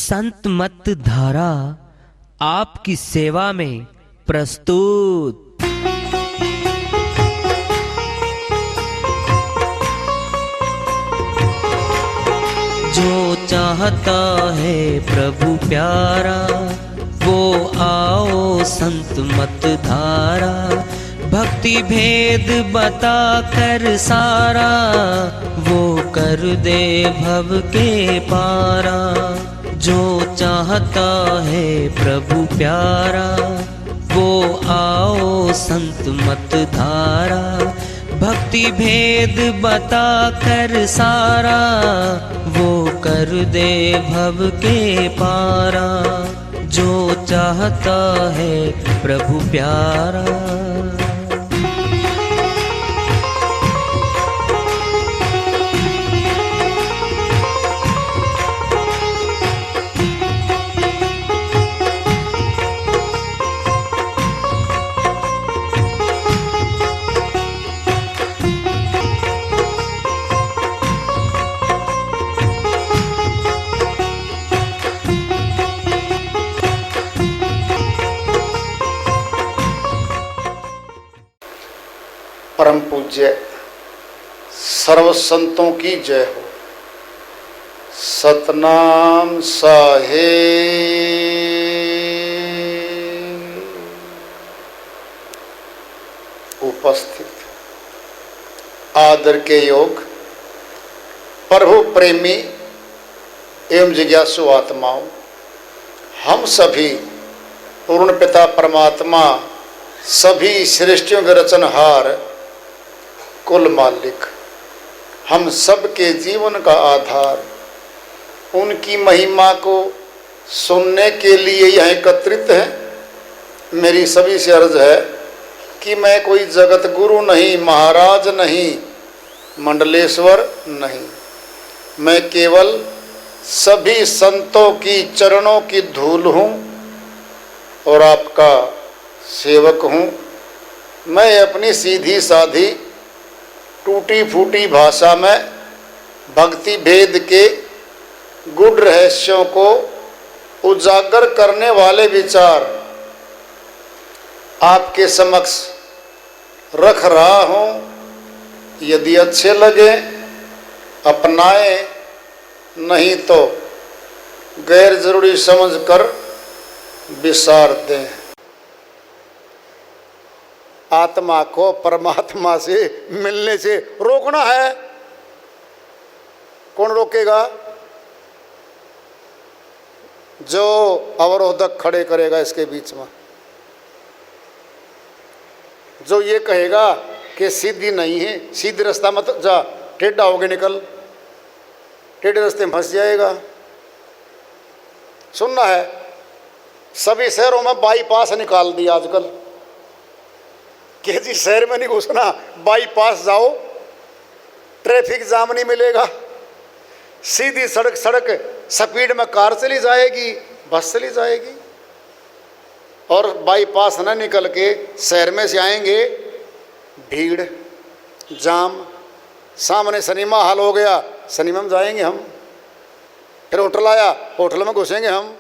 संत मत धारा आपकी सेवा में प्रस्तुत। जो चाहता है प्रभु प्यारा वो आओ संत मत धारा, भक्ति भेद बता कर सारा वो कर दे भव के पारा। जो चाहता है प्रभु प्यारा वो आओ संत मत धारा, भक्ति भेद बता कर सारा वो कर दे भव के पारा। जो चाहता है प्रभु प्यारा। परम पूज्य सर्व संतों की जय हो। सतनाम साहेब। उपस्थित आदर के योग प्रभु प्रेमी एवं जिज्ञासु आत्माओं, हम सभी पूर्ण पिता परमात्मा सभी सृष्टियों के रचनहार कुल मालिक, हम सब के जीवन का आधार, उनकी महिमा को सुनने के लिए यहाँ एकत्रित है। मेरी सभी से अर्ज है कि मैं कोई जगत गुरु नहीं, महाराज नहीं, मंडलेश्वर नहीं, मैं केवल सभी संतों की चरणों की धूल हूँ और आपका सेवक हूँ। मैं अपनी सीधी साधी टूटी फूटी भाषा में भक्ति भेद के गूढ़ रहस्यों को उजागर करने वाले विचार आपके समक्ष रख रहा हूँ। यदि अच्छे लगे अपनाए, नहीं तो गैर जरूरी समझकर विसार दें। आत्मा को परमात्मा से मिलने से रोकना है। कौन रोकेगा? जो अवरोधक खड़े करेगा इसके बीच में, जो ये कहेगा कि सीधी नहीं है, सीधे रास्ता मत जा, टेढ़ा होके निकल, टेढ़े रास्ते में फंस जाएगा। सुनना है, सभी शहरों में बाईपास निकाल दिया आजकल कि जी शहर में नहीं घुसना, बाईपास जाओ, ट्रैफिक जाम नहीं मिलेगा, सीधी सड़क स्पीड में कार चली जाएगी, बस चली जाएगी। और बाईपास न निकल के शहर में से आएंगे, भीड़ जाम, सामने सिनेमा हॉल हो गया, सिनेमा में जाएंगे हम, फिर होटल आया, होटल में घुसेंगे हम,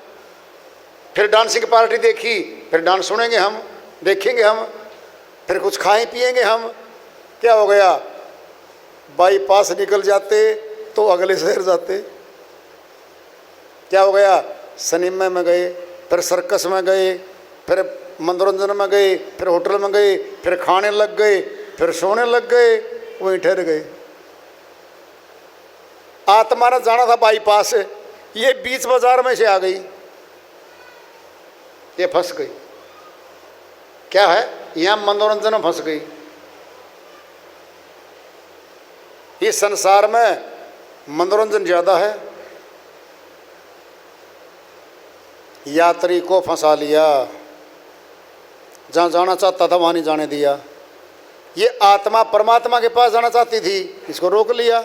फिर डांसिंग पार्टी देखी, फिर डांस सुनेंगे हम, देखेंगे हम, फिर कुछ खाएं पिएंगे हम। क्या हो गया? बाईपास निकल जाते तो अगले शहर जाते। क्या हो गया? सिनेमा में गए, फिर सर्कस में गए, फिर मनोरंजन में गए, फिर होटल में गए, फिर खाने लग गए, फिर सोने लग गए, वहीं ठहर गए। आत्मा ने जाना था बाईपास, ये बीच बाजार में से आ गई, ये फंस गई। क्या है? यहाँ मनोरंजन में फंस गई। इस संसार में मनोरंजन ज़्यादा है, यात्री को फंसा लिया, जहाँ जाना चाहता था वहाँ नहीं जाने दिया। ये आत्मा परमात्मा के पास जाना चाहती थी, इसको रोक लिया।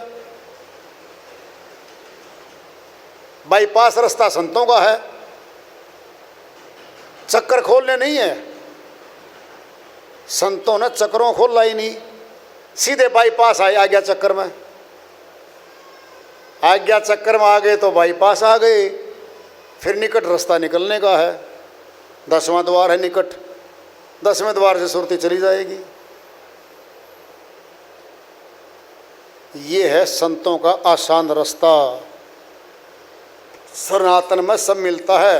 बाईपास रास्ता संतों का है, चक्कर खोलने नहीं है। संतों ने चक्रों खोला ही नहीं, सीधे बाईपास आए, आ गया चक्कर में। आज्ञा चक्कर में आ गए तो बाईपास आ गए। फिर निकट रास्ता निकलने का है, 10वां द्वार है निकट, 10वें द्वार से सुरती चली जाएगी। ये है संतों का आसान रास्ता। सनातन में सब मिलता है,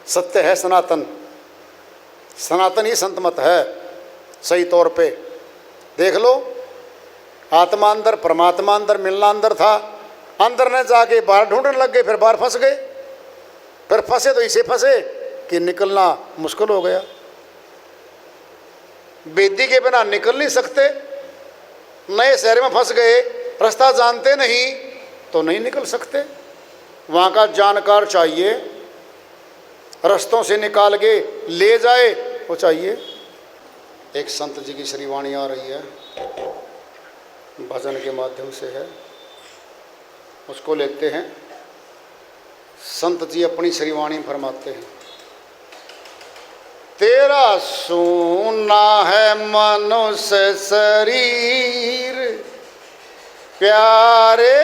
सत्य है सनातन, सनातन ही संत मत है सही तौर पे। देख लो, आत्मा अंदर, परमात्मा अंदर, मिलना अंदर था, अंदर ने जाके बाहर ढूंढने लग गए, फिर बाहर फंस गए, फिर फंसे तो इसे फंसे कि निकलना मुश्किल हो गया। बेदी के बिना निकल नहीं सकते, नए शहर में फंस गए, रास्ता जानते नहीं तो नहीं निकल सकते। वहाँ का जानकार चाहिए, रास्तों से निकाल के ले जाए वो चाहिए। एक संत जी की श्रीवाणी आ रही है, भजन के माध्यम से है, उसको लेते हैं। संत जी अपनी श्रीवाणी फरमाते हैं, तेरा सोना है मनुष्य शरीर, प्यारे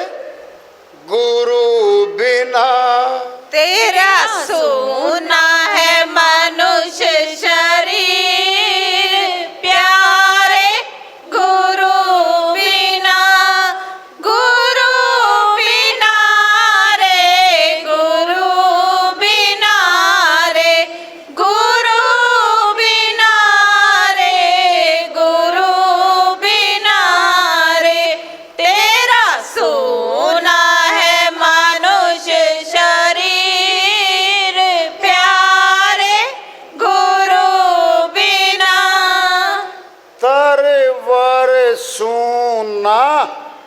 गुरु बिना। तेरा सोना है मनुष्य शरीर, प्यारे गुरु बिना। गुरु बिना रे, गुरु बिना रे, गुरु बिना रे, गुरु बिना रे। तेरा सोना है मनुष्य शरीर, प्यारे गुरु बिना। तरवर सोना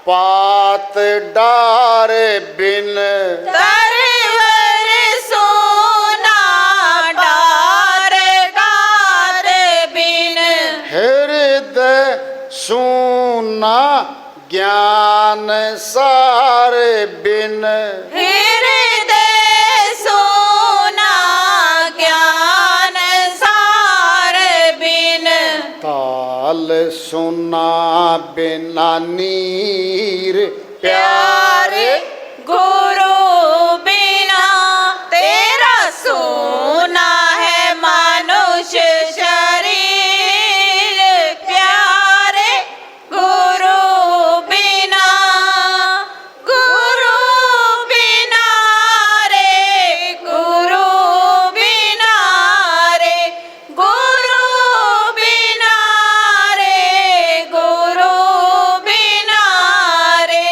पात डारे बिन, तरवर सोना डार डार बिन। हृदय सोना ज्ञान सारे बिन। हृदय सोना ज्ञान सार बिन। ताल सुना बिना नीर, प्यारे गुरु बिना। तेरा सोना है मनुष्य शरीर, प्यारे गुरु बिना। गुरु बिना रे, गुरु बिना रे, गुरु बिना रे, गुरु बिना रे।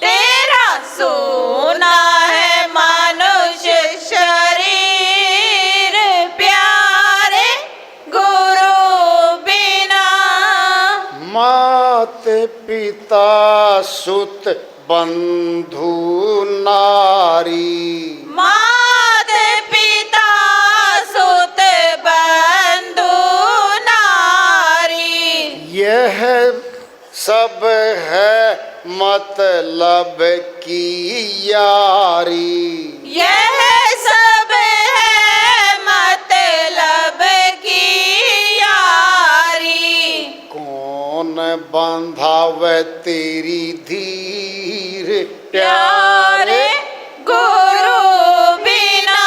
तेरा सोना है मनुष्य शरीर, प्यारे गुरु बिना। मात पिता सुत बंधु नारी, मात पिता सुत बंधु नारी। यह सब है मतलब की यारी। यह सब है मतलब की यारी। कौन बंधावे तेरी धीर, प्यारे गुरु बिना।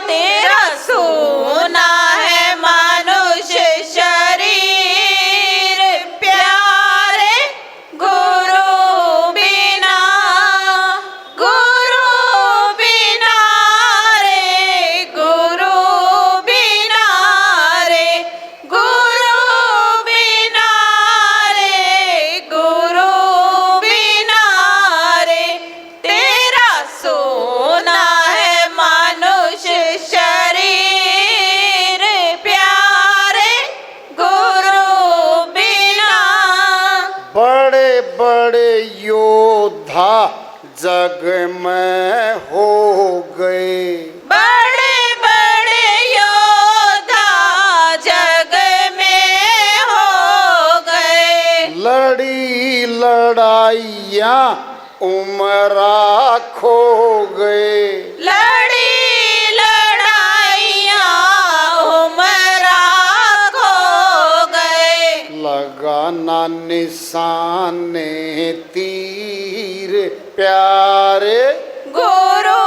तेरा सोना है मनुष्य शरीर, प्यारे गुरु बिना। गुरु बिना रे, गुरु बिना रे, गुरु बिना रे, गुरु बिना रे। तेरा सोना है मनुष्य शरीर, प्यारे गुरु बिना। बड़े बड़े योद्धा जग में हो गए, बड़े बड़े योद्धा जग में हो गए। लड़ी लड़ाइयाँ उमरा खो गए। लड़ी लड़ाइयाँ उमरा खो गए। लगाना निशाने तीर, प्यारे गुरु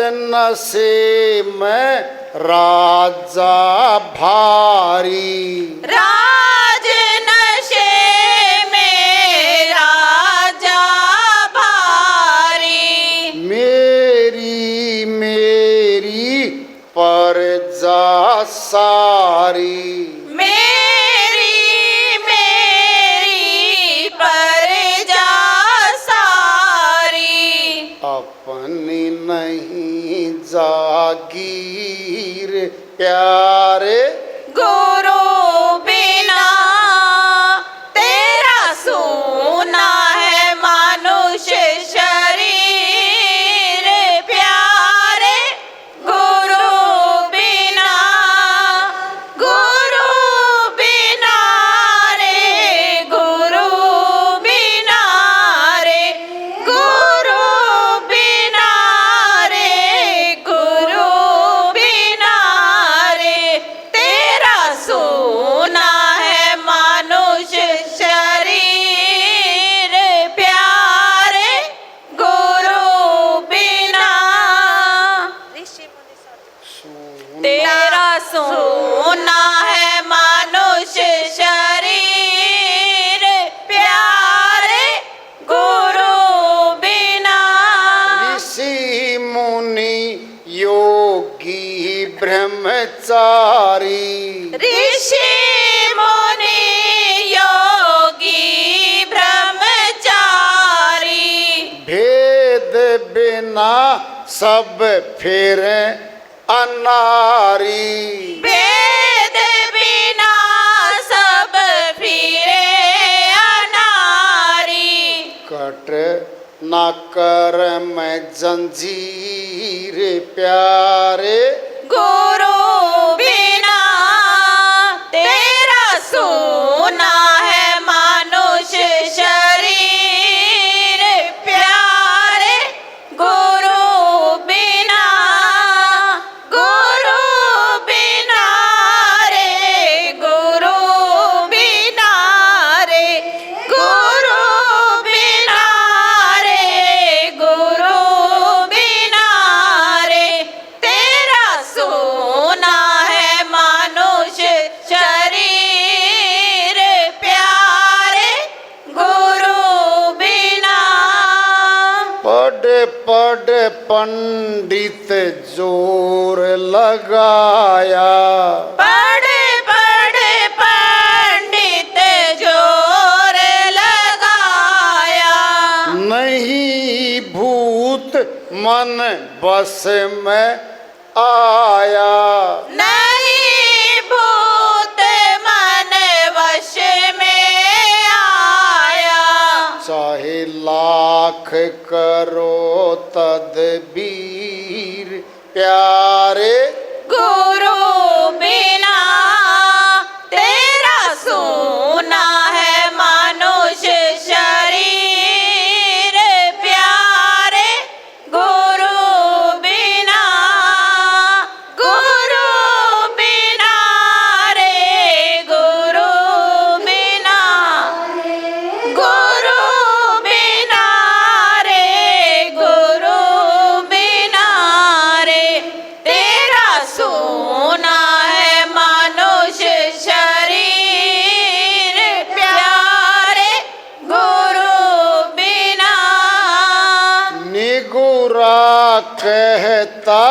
नशे में राजा भारी, राज नशे में राजा भारी, मेरी मेरी प्रजा सारी, मेरी मेरी प्रजा सारी, अपनी नहीं जागीर प्यारे, गुरु बिना तेरा सूना है मनुष्य शरीर प्यारे, गुरु बिना रे, गुरु बिना रे, गुरु बिना रे, गुरु बिना रे, तेरा सोना है मनुष्य शरीर प्यारे, गुरु बिना तेरा सोना है मनुष्य शरीर प्यारे, गुरु बिना ऋषि मुनि योगी ब्रह्मचारी, ऋषि मुनि योगी ब्रह्मचारी, भेद बिना सब फिर अनारी, भेद बिना सब फिरे अनारी, कट न कर में जंजीर प्यारे, गुरु बिना तेरा सोना है मनुष्य शरीर प्यारे, गुरु बिना रे, गुरु बिना रे, गुरु बिना रे, गुरु बिना रे, तेरा सोना है मनुष्य शरीर प्यारे, गुरु बिना पढ़ पढ़ पंडित जोर लगाया, पढ़ पढ़ पंडित जोर लगाया, नहीं भूत मन बस में आया, नहीं भूत मन वश में आया, चाहे लाख करो तदबीर प्यारे, गुरु बिना तेरा सोना है मनुष्य शरीर प्यारे, गुरु बिना रे, गुरु बिना रे, गुरु बिना रे, तेरा सोना है मनुष्य शरीर प्यारे, गुरु बिना निगुरा कहता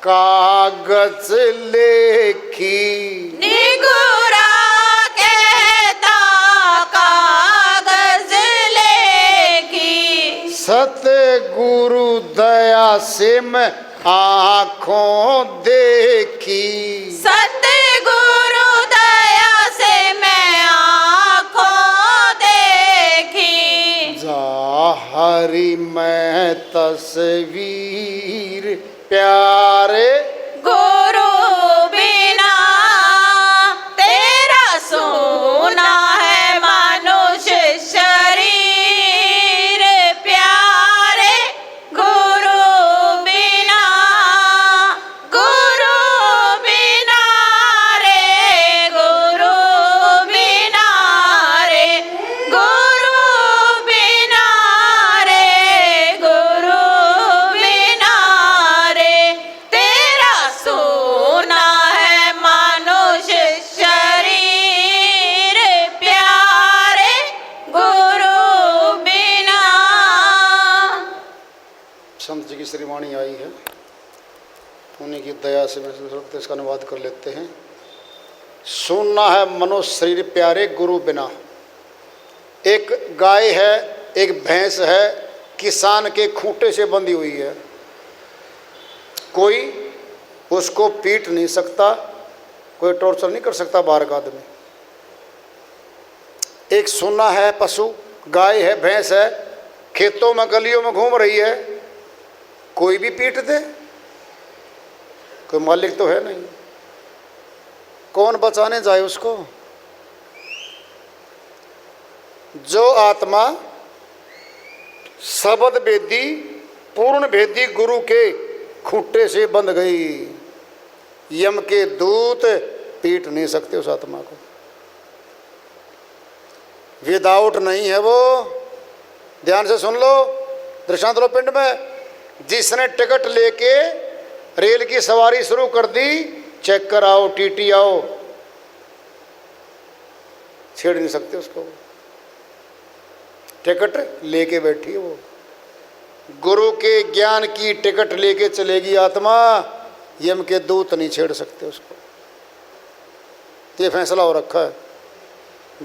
कागज लेखी, निगुरा कहता कागज लेखी, सतगुरु दया से मैं आँखों देखी, सतगुरु दया से मैं आँखों देखी, जा हरि मैं तस्वीर प्यारे, गुरु बिना तेरा सोना है मनुष्य शरीर प्यारे, गुरु बिना रे, गुरु बिना रे, गुरु बिना रे, गुरु बिना रे, उन्हीं की दया से मैं तो इसका अनुवाद कर लेते हैं। सुनना है मनुष्य शरीर प्यारे गुरु बिना। एक गाय है, एक भैंस है, किसान के खूंटे से बंधी हुई है, कोई उसको पीट नहीं सकता, कोई टॉर्चर नहीं कर सकता बाहर का आदमी। एक सुना है पशु, गाय है, भैंस है, खेतों में गलियों में घूम रही है, कोई भी पीट दे, कोई मालिक तो है नहीं, कौन बचाने जाए उसको। जो आत्मा शब्द भेदी पूर्ण भेदी गुरु के खूंटे से बंध गई, यम के दूत पीट नहीं सकते उस आत्मा को। विदाउट नहीं है वो। ध्यान से सुन लो, दृष्टांत लो पिंड में, जिसने टिकट लेके रेल की सवारी शुरू कर दी, चेक कर आओ, टीटी आओ, छेड़ नहीं सकते उसको। टिकट लेके बैठी है वो। गुरु के ज्ञान की टिकट लेके चलेगी आत्मा, यम के दूत नहीं छेड़ सकते उसको। ये फैसला हो रखा है।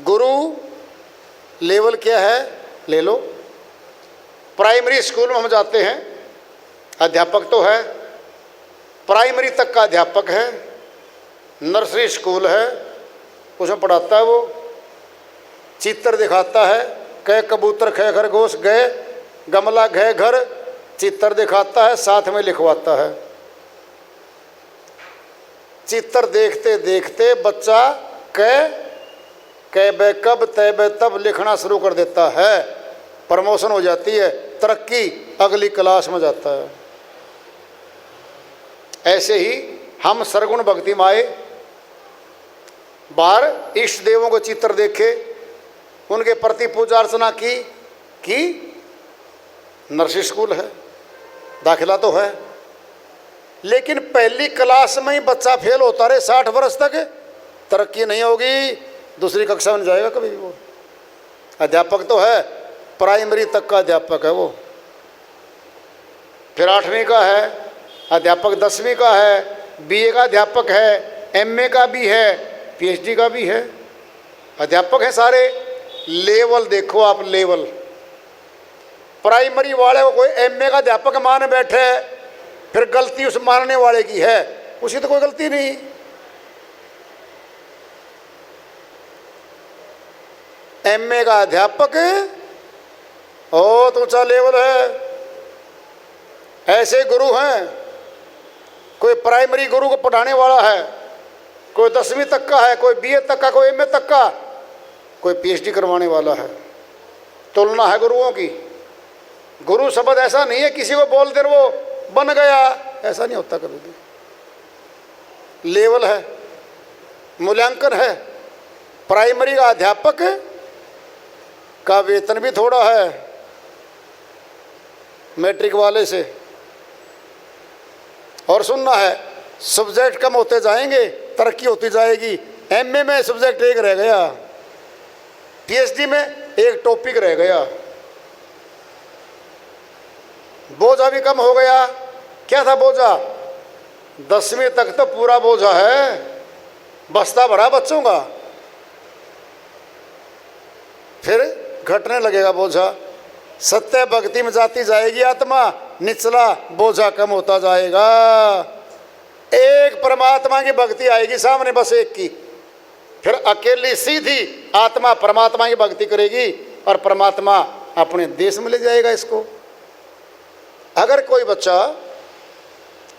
गुरु लेवल क्या है ले लो। प्राइमरी स्कूल में हम जाते हैं, अध्यापक तो है, प्राइमरी तक का अध्यापक है, नर्सरी स्कूल है, उसमें पढ़ाता है वो, चित्र दिखाता है, कै कबूतर खे खरगोश गए, गमला गए घर, चित्र दिखाता है, साथ में लिखवाता है। चित्र देखते देखते बच्चा कै बे कब तय बे तब लिखना शुरू कर देता है, प्रमोशन हो जाती है, तरक्की, अगली क्लास में जाता है। ऐसे ही हम सरगुण भक्ति में आए, बाहर इष्ट देवों को चित्र देखे, उनके प्रति पूजा अर्चना की नर्सरी स्कूल है, दाखिला तो है, लेकिन पहली क्लास में ही बच्चा फेल होता रहे 60 वर्ष तक, तरक्की नहीं होगी, दूसरी कक्षा में जाएगा कभी भी वो। अध्यापक तो है, प्राइमरी तक का अध्यापक है वो, फिर 8वीं का है अध्यापक, 10वीं का है, बीए का अध्यापक है, एमए का भी है, पीएचडी का भी है, अध्यापक है सारे। लेवल देखो आप, लेवल। प्राइमरी वाले को कोई एमए का अध्यापक मान बैठे, फिर गलती उस मानने वाले की है, उसी तो कोई गलती नहीं। एमए का अध्यापक बहुत ऊंचा लेवल है। ऐसे गुरु हैं, कोई प्राइमरी गुरु को पढ़ाने वाला है, कोई 10वीं तक का है, कोई बीए तक का, कोई एमए तक का, कोई पीएचडी करवाने वाला है। तुलना है गुरुओं की। गुरु शब्द ऐसा नहीं है किसी को बोल दे वो बन गया, ऐसा नहीं होता कभी भी। लेवल है, मूल्यांकन है। प्राइमरी का अध्यापक का वेतन भी थोड़ा है मैट्रिक वाले से। और सुनना है, सब्जेक्ट कम होते जाएंगे, तरक्की होती जाएगी। एमए में सब्जेक्ट एक रह गया, पीएचडी में एक टॉपिक रह गया, बोझा भी कम हो गया। क्या था बोझा? 10वीं तक तो पूरा बोझा है, बस्ता भरा बच्चों का, फिर घटने लगेगा बोझा। सत्य भक्ति में जाती जाएगी आत्मा, निचला बोझा कम होता जाएगा। एक परमात्मा की भक्ति आएगी सामने, बस एक की, फिर अकेली सीधी आत्मा परमात्मा की भक्ति करेगी और परमात्मा अपने देश में ले जाएगा इसको। अगर कोई बच्चा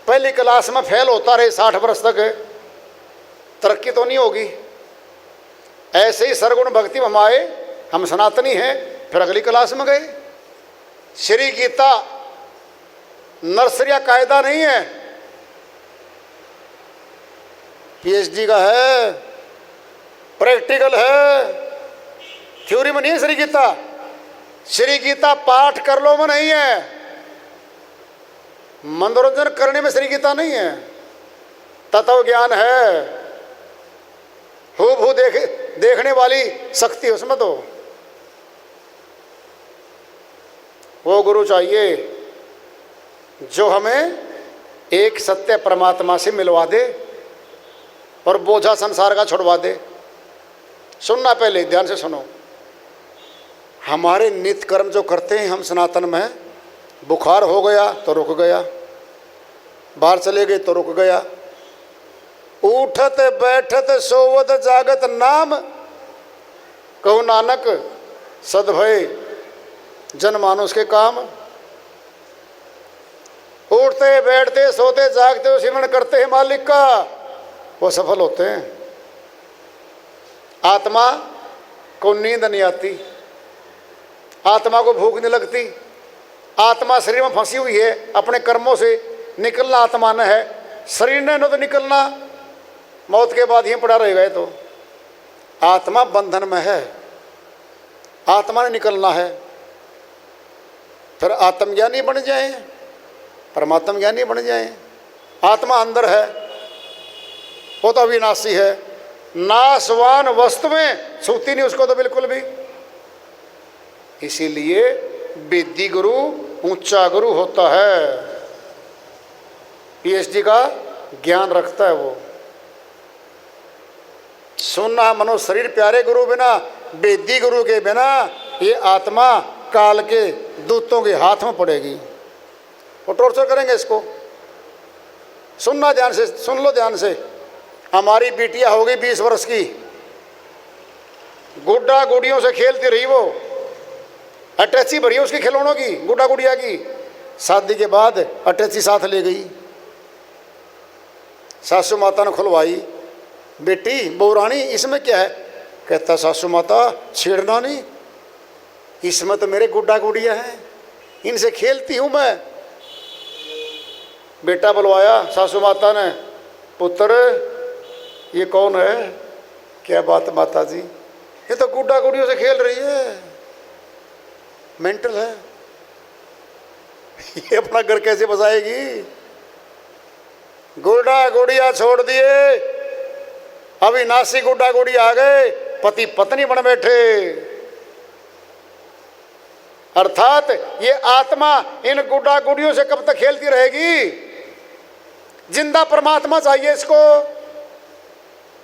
पहली क्लास में फेल होता रहे 60 वर्ष तक, तरक्की तो नहीं होगी। ऐसे ही सरगुण भक्ति में हम आए, हम सनातनी हैं, फिर अगली क्लास में गए। श्री गीता नर्सरी का कायदा नहीं है, पीएचडी का है, प्रैक्टिकल है, थ्योरी में नहीं है श्री गीता। श्री गीता पाठ कर लो में नहीं है, मनोरंजन करने में श्री गीता नहीं है, तत्व ज्ञान है, हूबहू देखने वाली शक्ति उसमें। तो वो गुरु चाहिए जो हमें एक सत्य परमात्मा से मिलवा दे और बोझा संसार का छुड़वा दे। सुनना, पहले ध्यान से सुनो। हमारे नित्य कर्म जो करते हैं हम सनातन में, बुखार हो गया तो रुक गया, बाहर चले गए तो रुक गया, उठत बैठत सोवत जागत नाम, कहु नानक सदभय जनमानुष के काम। उठते बैठते सोते जागते सिमरण करते हैं मालिक का, वो सफल होते हैं। आत्मा को नींद नहीं आती, आत्मा को भूख नहीं लगती, आत्मा शरीर में फंसी हुई है, अपने कर्मों से निकलना आत्मा न है, शरीर ने न तो निकलना, मौत के बाद ही पड़ा रहेगा। तो आत्मा बंधन में है, आत्मा ने निकलना है। फिर आत्मज्ञानी बन जाए, परमात्म ज्ञानी बन जाए। आत्मा अंदर है, वो तो अविनाशी है, नाशवान वस्तु में छूती नहीं उसको तो बिल्कुल भी। इसीलिए वेदी गुरु ऊंचा गुरु होता है, पीएचडी का ज्ञान रखता है वो। सुनना मनो शरीर प्यारे गुरु बिना, वेदी गुरु के बिना ये आत्मा काल के दूतों के हाथ में पड़ेगी, वो टॉर्चर करेंगे इसको। सुनना ध्यान से, सुन लो ध्यान से। हमारी बिटिया हो गई 20 वर्ष की, गुड्डा गुड़ियों से खेलती रही, वो अटैची भरी उसकी खिलौनों की, गुड्डा गुड़िया की। शादी के बाद अटैची साथ ले गई, सासू माता ने खुलवाई, बेटी बहुरानी इसमें क्या है? कहता सासू माता छेड़ना नहीं, इसमें तो मेरे गुड्डा गुड़िया हैं, इनसे खेलती हूँ मैं। बेटा बुलवाया सासू माता ने, पुत्र ये कौन है? क्या बात माता जी, ये तो गुड्डा गुड़ियों से खेल रही है, मेंटल है, ये अपना घर कैसे बसाएगी? गुड्डा गुड़िया छोड़ दिए, अविनाशी गुड्डा गुड़िया आ गए, पति पत्नी बन बैठे। अर्थात ये आत्मा इन गुड्डा गुड़ियों से कब तक खेलती रहेगी? जिंदा परमात्मा चाहिए इसको,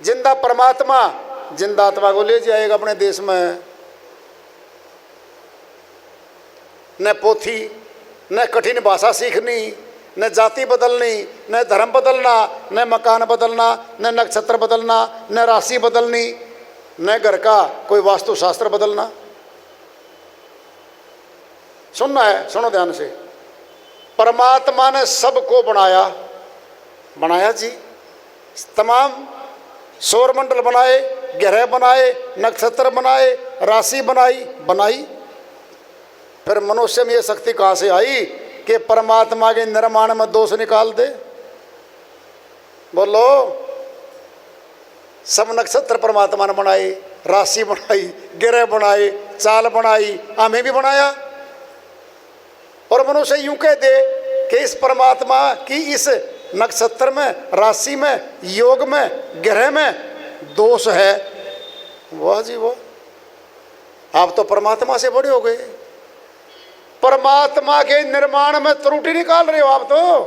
जिंदा परमात्मा जिंदा आत्मा को ले जाएगा अपने देश में। न पोथी, न कठिन भाषा सीखनी, न जाति बदलनी, न धर्म बदलना, न मकान बदलना, न नक्षत्र बदलना, न राशि बदलनी, न घर का कोई वास्तुशास्त्र बदलना। सुनना है, सुनो ध्यान से। परमात्मा ने सबको बनाया, बनाया जी, तमाम सौरमंडल बनाए, ग्रह बनाए, नक्षत्र बनाए, राशि बनाई, बनाई। फिर मनुष्य में ये शक्ति कहाँ से आई कि परमात्मा के निर्माण में दोष निकाल दे? बोलो। सब नक्षत्र परमात्मा ने बनाए, राशि बनाई, ग्रह बनाए, चाल बनाई, हमें भी बनाया। और मनुष्य यूं कह दे कि इस परमात्मा की इस नक्षत्र में, राशि में, योग में, ग्रह में दोष है। वाह जी वाह, आप तो परमात्मा से बड़े हो गए, परमात्मा के निर्माण में त्रुटि निकाल रहे हो आप तो।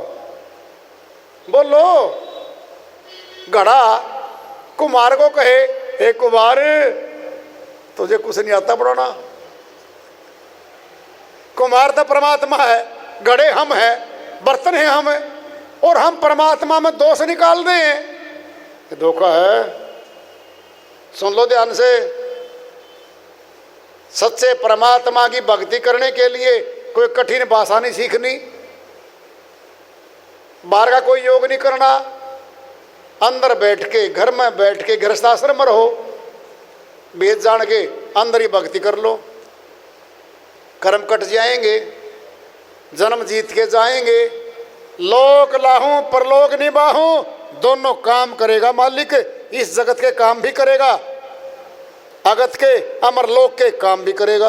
बोलो। घड़ा कुम्हार को कहे, हे कुम्हार तुझे कुछ नहीं आता बनाना। कुम्हार तो परमात्मा है, घड़े हम हैं, बर्तन हैं हम, और हम परमात्मा में दोष निकाल दें, ये धोखा है। सुन लो ध्यान से। सच्चे परमात्मा की भक्ति करने के लिए कोई कठिन भाषा नहीं सीखनी, बाहर का कोई योग नहीं करना, अंदर बैठ के, घर में बैठ के गृहस्थाश्रम में रहो, वेद जान के अंदर ही भक्ति कर लो। कर्म कट जाएंगे, जन्म जीत के जाएंगे, लोक लाहूं परलोक निभाऊं, दोनों काम करेगा मालिक। इस जगत के काम भी करेगा, अगत के अमर लोक के काम भी करेगा।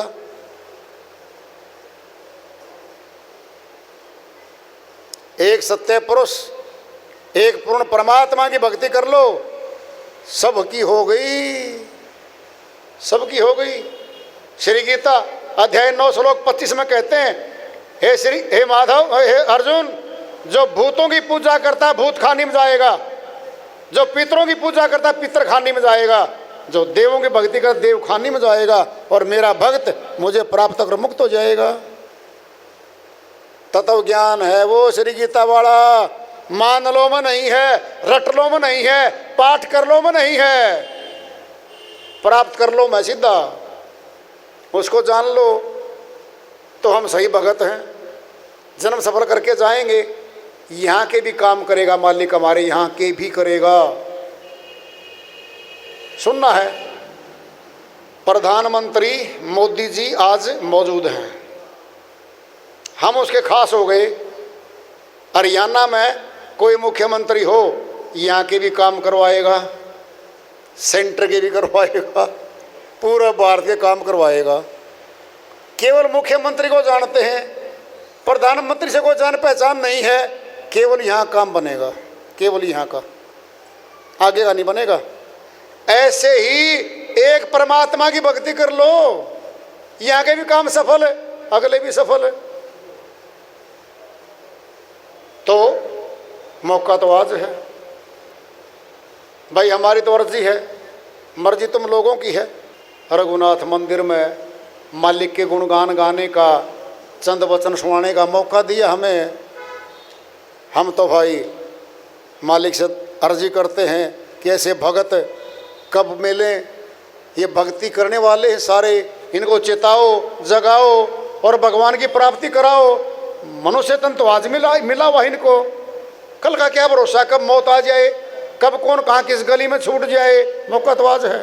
एक सत्य पुरुष, एक पूर्ण परमात्मा की भक्ति कर लो, सबकी हो गई, सबकी हो गई। श्री गीता अध्याय 9 श्लोक 25 में कहते हैं, हे श्री, हे माधव, हे अर्जुन, जो भूतों की पूजा करता है भूत खानी में जाएगा, जो पितरों की पूजा करता है पितर खानी में जाएगा, जो देवों की भक्ति करता देव खानी में जाएगा, और मेरा भक्त मुझे प्राप्त कर मुक्त हो जाएगा। तत्व ज्ञान है वो श्री गीता वाला, मान लो में नहीं है, रट लो में नहीं है, पाठ कर लो में नहीं है, प्राप्त कर लो मैं सीधा। उसको जान लो तो हम सही भगत हैं, जन्म सफल करके जाएंगे। यहाँ के भी काम करेगा मालिक, हमारे यहाँ के भी करेगा। सुनना है, प्रधानमंत्री मोदी जी आज मौजूद हैं, हम उसके खास हो गए। हरियाणा में कोई मुख्यमंत्री हो, यहाँ के भी काम करवाएगा, सेंटर के भी करवाएगा, पूरा भारत के काम करवाएगा। केवल मुख्यमंत्री को जानते हैं, प्रधानमंत्री से कोई जान पहचान नहीं है, केवल यहाँ काम बनेगा, केवल यहाँ का, आगे का नहीं बनेगा। ऐसे ही एक परमात्मा की भक्ति कर लो, यहाँ के भी काम सफल है, अगले भी सफल है। तो मौका तो आज है भाई, हमारी तो अर्जी है, मर्जी तुम लोगों की है। रघुनाथ मंदिर में मालिक के गुणगान गाने का, चंद वचन सुनाने का मौका दिया हमें। हम तो भाई मालिक से अर्जी करते हैं कि ऐसे भगत कब मिले, ये भक्ति करने वाले हैं सारे, इनको चेताओ, जगाओ और भगवान की प्राप्ति कराओ। मनुष्य तन तो आज मिला हुआ इनको, कल का क्या भरोसा, कब मौत आ जाए, कब कौन कहाँ किस गली में छूट जाए, मौका तो आज है।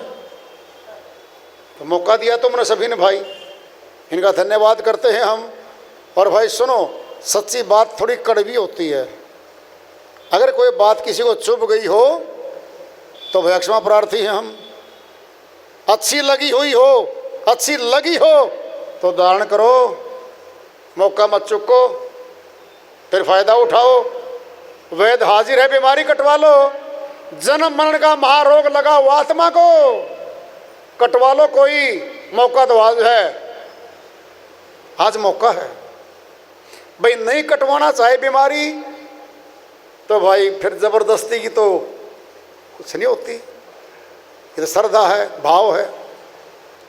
तो मौका दिया तुमने सभी ने भाई, इनका धन्यवाद करते हैं हम। और भाई सुनो, सच्ची बात थोड़ी कड़वी होती है, अगर कोई बात किसी को चुभ गई हो तो भाई क्षमा प्रार्थी हैं हम। अच्छी लगी हुई हो, अच्छी लगी हो तो धारण करो, मौका मत चुको, फिर फायदा उठाओ। वैद हाजिर है, बीमारी कटवा लो। जन्म मरण का महारोग लगा हुआ आत्मा को, कटवा लो कोई, मौका तो आज है, आज मौका है भाई। नहीं कटवाना चाहे बीमारी तो भाई फिर जबरदस्ती की तो कुछ नहीं होती, ये तो श्रद्धा है, भाव है।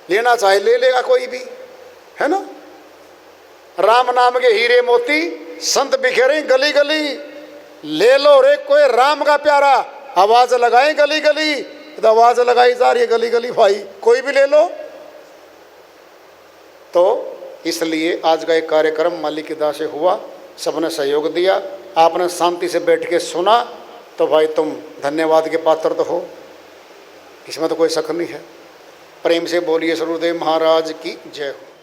लेना चाहे ले लेगा कोई भी, है ना। राम नाम के हीरे मोती संत बिखेरे गली गली, ले लो रे कोई राम का प्यारा, आवाज लगाए गली गली, तो आवाज लगाई जा रही है गली गली भाई, कोई भी ले लो। तो इसलिए आज का एक कार्यक्रम मालिक की दया से हुआ, सबने सहयोग दिया, आपने शांति से बैठ के सुना, तो भाई तुम धन्यवाद के पात्र तो हो, इसमें तो कोई शक नहीं है। प्रेम से बोलिए सरूदेव महाराज की जय हो।